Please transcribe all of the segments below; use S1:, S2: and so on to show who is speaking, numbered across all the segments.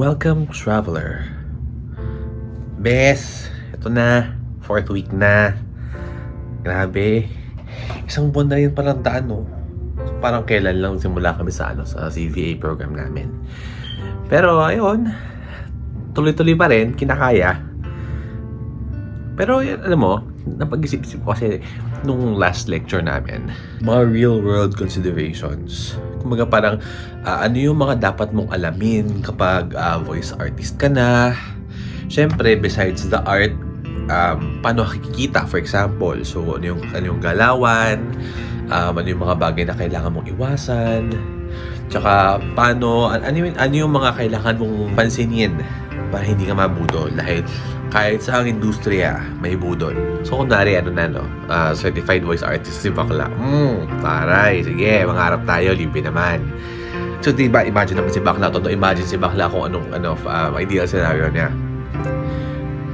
S1: Welcome, traveler. Bes, ito na. 4th week na. Grabe. Isang buwan na rin parang daan, no? So, parang kailan lang simula kami sa CVA program namin. Pero, ayun. Tuloy-tuloy pa rin. Kinakaya. Pero, yun, alam mo, napag-isip-isip ko kasi nung last lecture namin, mga real-world considerations. Kumbaga parang, ano yung mga dapat mong alamin kapag voice artist ka na. Siyempre, besides the art, paano kikita, for example. So, ano yung galawan, ano yung mga bagay na kailangan mong iwasan, tsaka ano yung mga kailangan mong pansinin para hindi ka mabudol. Dahil kahit sa ang industriya, may budol. So, kunwari, certified voice artist si Bakla. Taray, sige, mangarap tayo, libre naman. So, diba, imagine naman si Bakla, imagine si Bakla kung anong ideal scenario niya.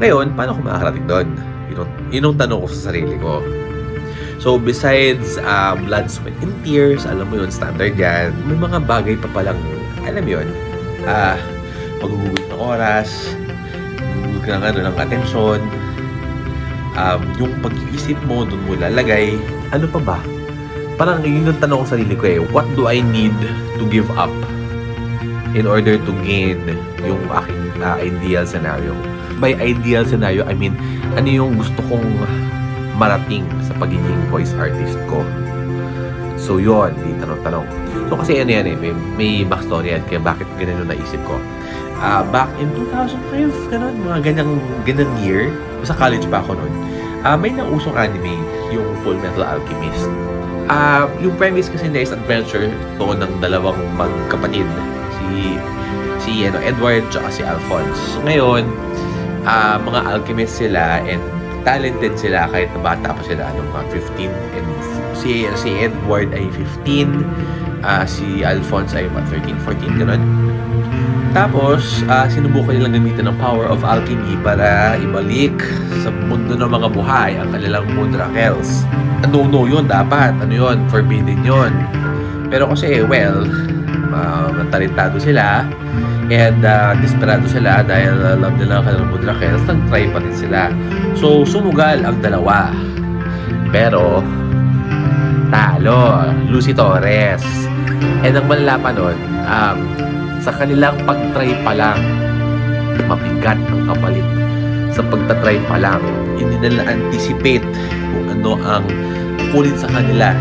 S1: Ngayon, paano ko makakarating doon? Yun ang tanong ko sa sarili ko. So, besides blood, sweat, and tears, alam mo yun, standard yan, may mga bagay pa palang, alam mo yun, magugugot ng oras, ng atensyon, yung pag-iisip mo, dun mo lalagay, ano pa ba? Parang yun yung tanong ko sa sarili ko what do I need to give up in order to gain yung aking ideal scenario? By ideal scenario, I mean, ano yung gusto kong marating sa pagiging voice artist ko? So yun, di tanong-tanong. So kasi ano yan may backstory yan, kaya bakit ganun yung naisip ko. Back in 2005, mga ganyang year, sa college pa ako noon, may nausong anime, yung Full Metal Alchemist. Yung premise kasi nila is adventure to ng dalawang magkapatid, si Edward at si Alphonse. So ngayon, mga alchemist sila and talented sila kahit bata pa sila, mga 15, and si Edward ay 15, si Alphonse ay 13, 14, ganun. Tapos, sinubukan nilang gamitin ng power of alchemy para ibalik sa mundo ng mga buhay ang kanilang Moonrakels. No yun dapat. Ano yun? Forbidden yun. Pero kasi, talentado sila and desperado sila dahil alam nila ang kanilang Moonrakels, nag-try pa rin sila. So, sumugal ang dalawa. Pero, talo. Lucy Torres. And ang malala pa nun, sa kanilang pag-try pa lang, mabigat ang kapalit. Sa pagtatry pa lang, hindi nila anticipate kung ano ang kunin sa kanila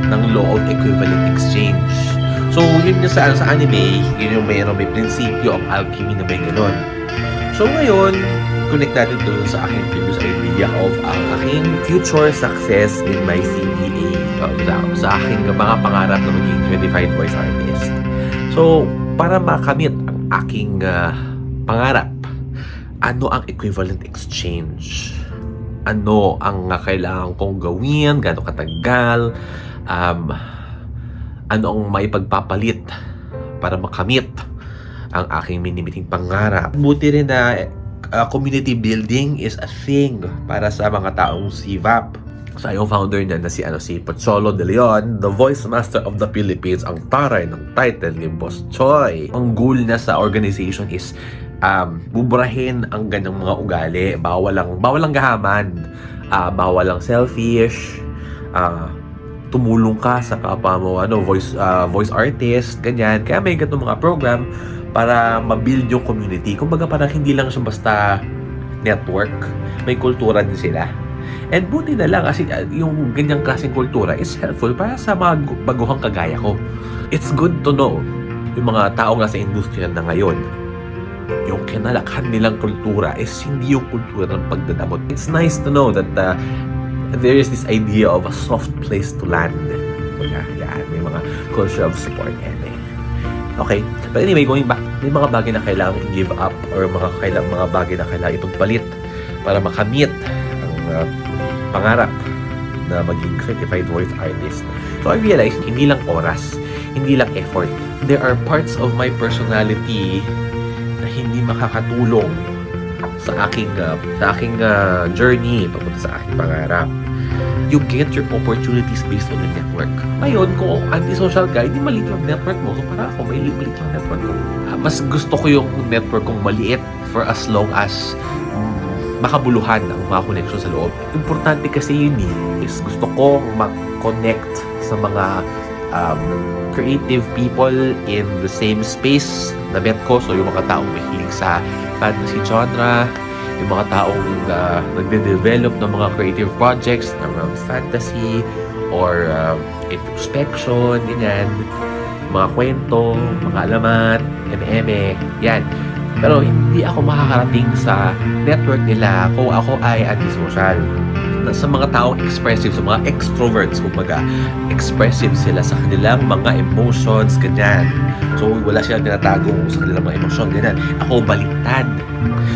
S1: ng law of equivalent exchange. So, yun yung sa anime, yun yung may prinsipyo of alchemy na may ganun. So, ngayon, connect natin doon sa aking previous idea of ang aking future success in my CVA. Sa aking mga pangarap na maging certified voice artist. So, para makamit ang aking pangarap, ano ang equivalent exchange? Ano ang kailangan kong gawin? Gaano katagal? Ano ang maipagpapalit para makamit ang aking minimiting pangarap? Buti rin na community building is a thing para sa mga taong CVAP. So, yung founder niya na si Pocholo De Leon, the voice master of the Philippines, ang taray ng title ni Boss Choi. Ang goal na sa organization is buburahin ang ganyang mga ugali. Bawal lang gahaman, bawal lang selfish, tumulong ka sa kapwa mo, voice artist, ganyan. Kaya may ganitong mga program para ma-build yung community. Kumbaga parang hindi lang siya basta network, may kultura din sila. And buti na lang kasi yung ganyang klaseng kultura is helpful para sa mga baguhang kagaya ko. It's good to know yung mga tao nga sa industriya na ngayon, yung kinalakhan nilang kultura is hindi yung kultura ng pagdadamot. It's nice to know that there is this idea of a soft place to land. Yan, may mga culture of support. Okay, but anyway, going back, may mga bagay na kailangan i-give up or mga bagay na kailangan ipagpalit para makamit ang pangarap na maging certified voice artist. So I realized, hindi lang oras, hindi lang effort. There are parts of my personality na hindi makakatulong sa aking journey papunta sa aking pangarap. you get your opportunities based on your network. Ngayon, kung anti-social ka, hindi maliit lang network mo. So para ako, may maliit lang network ko. Mas gusto ko yung network kong maliit for as long as makabuluhan ang mga connection sa loob. Importante kasi yun is gusto ko mag-connect sa mga creative people in the same space na bet ko. So yung mga taong mahilig sa fantasy genre, yung mga taong nagde-develop ng mga creative projects around fantasy or introspection, ganyan, mga kwento, mga alamat, eme-eme, yan. Pero hindi ako makakarating sa network nila kung ako ay antisocial. Sa mga taong expressive, sa mga extroverts, kumbaga, expressive sila sa kanilang mga emotions, ganyan. So, wala silang tinatago sa kanilang mga emosyon, ganyan. Ako, baliktad.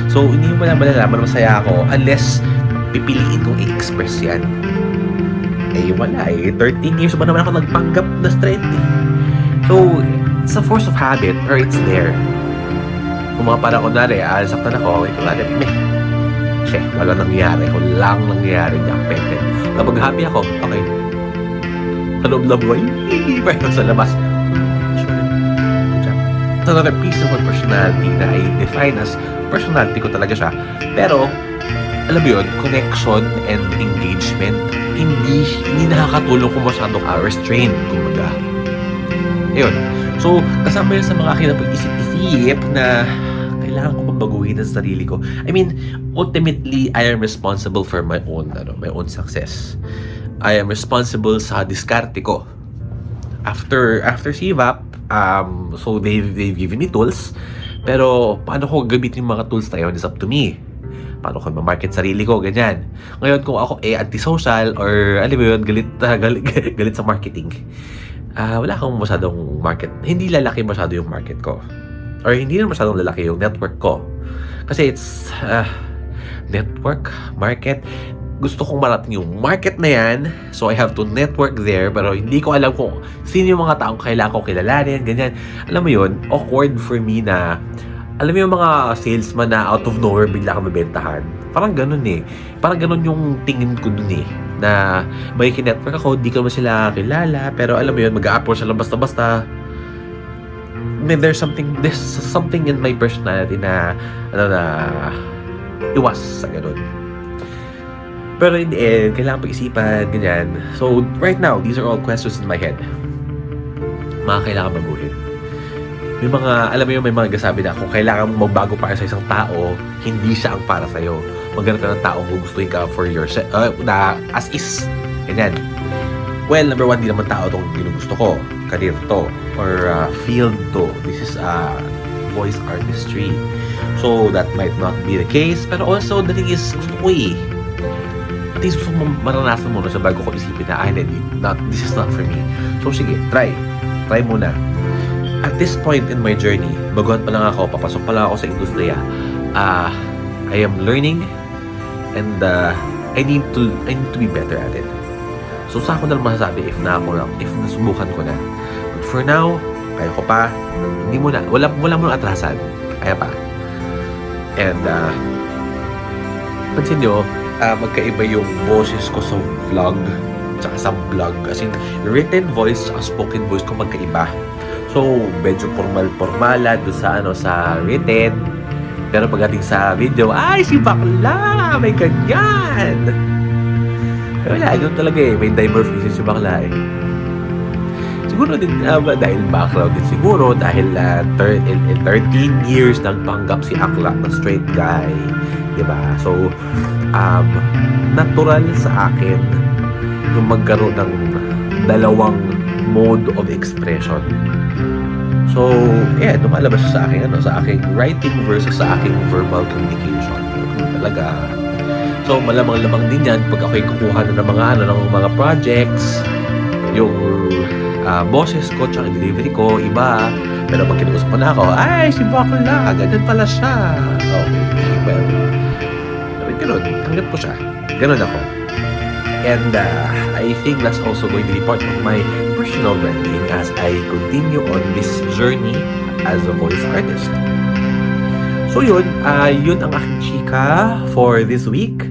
S1: So, hindi mo na malalaman masaya ako unless pipiliin kong i-express yan. Eh, wala eh. 13 years ba naman ako nagpanggap na straight eh. So, it's a force of habit or it's there. Kung mga parang kunwari, saktan ako, kunwari, wala nangyari. Kung lang nangyari, affected. Kapag happy ako, okay. Sa loob na buhay, pero sa labas, sure. Good job. It's another piece of my personality na I define as personality ko talaga siya. Pero, alam mo yun, connection and engagement, hindi nakakatulong kung masyadong restrained, kumbaga. Ayun. So, kasama yun sa mga akin na pag-isip-isip na kailangan ko baguhin ang sarili ko. I mean, ultimately, I am responsible for my own success. I am responsible sa diskarte ko. After CVAP, so they've given me tools, pero paano ko gamitin yung mga tools na yun is up to me. Paano ko ma-market sarili ko, ganyan. Ngayon, kung ako antisocial or alam mo yun, galit sa marketing, wala akong masyadong market. Hindi lalaki masyado yung market ko. Or hindi na masyadong lalaki yung network ko. Kasi it's network, market. Gusto kong marating yung market na yan. So I have to network there. Pero hindi ko alam kung sino yung mga taong kailangan ko kilalanin. Ganyan. Alam mo yun, awkward for me na alam mo yung mga salesman na out of nowhere bigla ka mabentahan. Parang ganun eh. Parang ganun yung tingin ko dun eh. Na may kinetwork ako, di ko naman sila kilala. Pero alam mo yun, mag-a-approach lang basta-basta. There's something in my personality na iwas sa ganun. Pero in the end, kailangan pag-isipan, ganyan. So, right now, these are all questions in my head. Mga kailangan baguhin. May mga, alam mo yun, may mga gasabi na kung kailangan magbago para sa isang tao, hindi siya ang para sa'yo. Maghanap ka ng taong gugustuhin ka for yourself, na as is. Ganyan. Well, number one, di naman tao itong ginugusto ko. Career to. Or field to. This is voice artistry. So, that might not be the case. Pero also, the thing is, gusto ko eh. At least gusto ko maranasan muna sa bago ko isipin na, this is not for me. So, sige, try. Try muna. At this point in my journey, baguhan pa lang ako, papasok pa lang ako sa industriya. I am learning and I need to be better at it. So sa ako na lang masasabi if nasubukan ko na. But for now, kaya ko pa, hindi mo na, wala mo na atrasan. Kaya pa. And pansin nyo, magkaiba yung boses ko sa vlog tsaka sa vlog. As in, written voice tsaka spoken voice ko magkaiba. So, medyo formal-formala doon sa written. Pero pagdating sa video, ay, si bakla! May ganyan! Wala, yun talaga eh. May dimorphism si bakla eh. Siguro din, dahil background din siguro, dahil 13 years nagpanggap si Akla na straight guy. Diba? So, natural sa akin yung magkaroon ng dalawang mode of expression. So, yeah, lumalabas sa akin, sa aking writing versus sa aking verbal communication. Talaga. So, malamang-lamang din yan pag ako'y kukuha na ng mga projects, yung boses ko, tsaka delivery ko, iba. Pero pag kinuusap ko na ako, ay, si bakla, ganyan pala siya. Okay, well, ganun, tanggap ko siya. Ganun ako. And I think that's also going to be part of my personal branding as I continue on this journey as a voice artist. So yun ang aking chika for this week.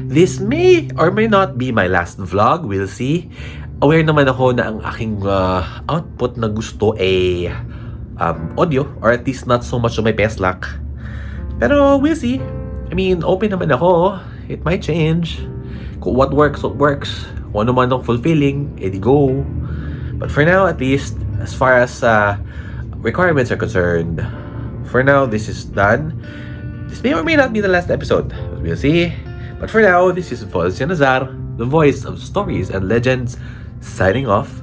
S1: This may or may not be my last vlog, we'll see. Aware naman ako na ang aking output na gusto ay audio, or at least not so much on my peslak. Pero we'll see. I mean, open naman ako. It might change. Kung what works, what works. Kung ano man ang fulfilling, edi go. But for now, at least, as far as requirements are concerned, for now, this is done. This may or may not be the last episode. We'll see. But for now, this is Fonzie Nazar, the voice of stories and legends, signing off.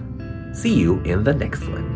S1: See you in the next one.